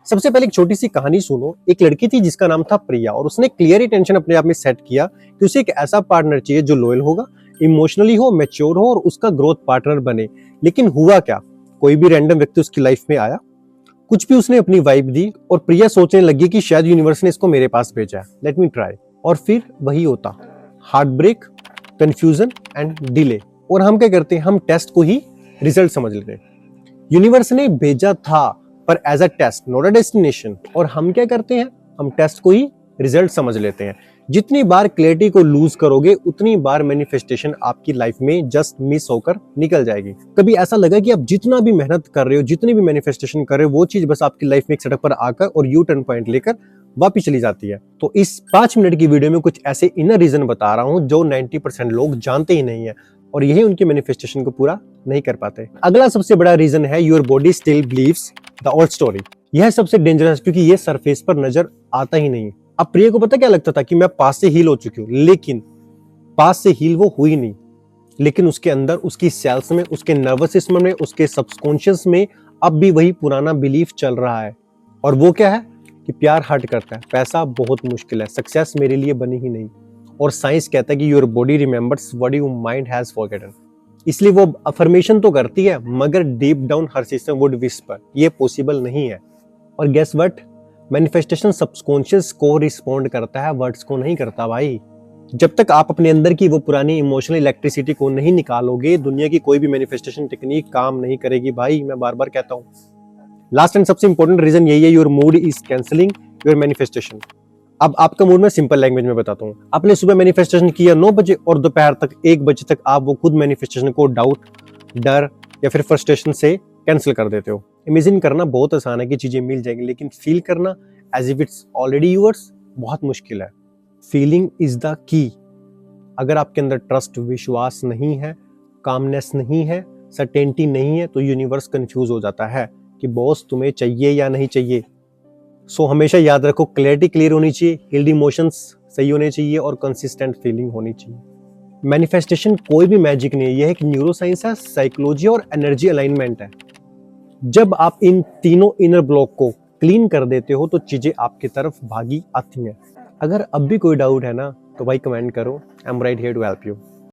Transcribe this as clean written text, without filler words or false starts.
सबसे पहले एक छोटी सी कहानी सुनो। एक लड़की थी जिसका नाम था प्रिया और उसने क्लियर इंटेंशन अपने आप में सेट किया कि उसे एक ऐसा पार्टनर चाहिए जो लॉयल होगा, इमोशनली हो, मैच्योर हो और उसका ग्रोथ पार्टनर बने। लेकिन हुआ क्या, कोई भी रैंडम व्यक्ति उसकी लाइफ में आया, कुछ भी उसने अपनी वाइब दी और प्रिया सोचने लगी कि शायद यूनिवर्स ने इसको मेरे पास भेजा है, लेट मी ट्राई। और फिर वही होता, heart break, confusion and delay. और हम क्या करते हैं, हम टेस्ट को ही रिजल्ट समझ लेते हैं। यूनिवर्स ने भेजा था पर as a test, not a destination. और हम क्या करते हैं, हम टेस्ट को ही रिजल्ट समझ लेते हैं। जितनी बार क्लैरिटी को लूज करोगे उतनी बार मैनिफेस्टेशन आपकी लाइफ में जस्ट मिस होकर निकल जाएगी। कभी ऐसा लगा कि आप जितना भी मेहनत कर रहे हो, जितनी भी मैनिफेस्टेशन कर रहे हो, वो चीज बस आपकी लाइफ में एक सड़क पर आकर और यू टर्न पॉइंट लेकर वापिस चली जाती है। तो इस 5 मिनट की वीडियो में कुछ ऐसे इनर रीजन बता रहा हूं जो 90% लोग जानते ही नहीं है और यही उनके मैनिफेस्टेशन को पूरा नहीं कर पाते। अगला सबसे बड़ा रीजन है your body still believes the old story. यह सबसे डेंजरस क्योंकि ये सरफेस पर नजर आता ही नहीं। अब प्रिया को पता क्या लगता था कि मैं पास से हील हो चुकी हूँ, लेकिन पास से हील वो हुई नहीं। लेकिन उसके अंदर, उसकी सेल्स में, उसके नर्वस सिस्टम में, उसके सबकॉन्शियस में अब भी वही पुराना बिलीफ चल रहा है। और वो क्या है कि प्यार हर्ट करता है, पैसा बहुत मुश्किल है, सक्सेस मेरे लिए बनी ही नहीं। और साइंस कहता है कि your body remembers what your mind has forgotten. इसलिए वो अफर्मेशन तो करती है मगर deep down her system would whisper ये पॉसिबल नहीं है। और गेस व्हाट, मैनिफेस्टेशन सबकॉन्शियस को रिस्पॉन्ड करता है, वर्ड्स को नहीं करता भाई। जब तक आप अपने अंदर की वो पुरानी इमोशनल इलेक्ट्रिसिटी को नहीं निकालोगे, दुनिया की कोई भी मैनिफेस्टेशन टेक्निक काम नहीं करेगी भाई। मैं बार बार कहता हूँ। लास्ट एंड सबसे इंपॉर्टेंट रीजन यही है, your mood is cancelling your manifestation. अब आपका मूड मैं सिंपल लैंग्वेज में बताता हूँ। आपने सुबह मैनिफेस्टेशन किया 9 बजे और दोपहर तक 1 बजे तक आप वो खुद मैनिफेस्टेशन को डाउट, डर या फिर फ्रस्ट्रेशन से कैंसिल कर देते हो। इमेजिन करना बहुत आसान है कि चीजें मिल जाएंगी, लेकिन फील करना as if it's already yours बहुत मुश्किल है। Feeling is the key. अगर आपके अंदर ट्रस्ट, विश्वास नहीं है, कामनेस नहीं है, सर्टेनिटी नहीं है, तो यूनिवर्स कंफ्यूज हो जाता है कि बॉस तुम्हें चाहिए या नहीं चाहिए। सो हमेशा याद रखो, क्लैरिटी क्लियर होनी चाहिए, हील्ड इमोशंस सही होने चाहिए और कंसिस्टेंट फीलिंग होनी चाहिए। मैनिफेस्टेशन कोई भी मैजिक नहीं है, यह एक न्यूरोसाइंस है, साइकोलॉजी और एनर्जी अलाइनमेंट है। जब आप इन तीनों इनर ब्लॉक को क्लीन कर देते हो तो चीजें आपकी तरफ भागी आती हैं। अगर अब भी कोई डाउट है ना तो भाई कमेंट करो, I am right here to help you.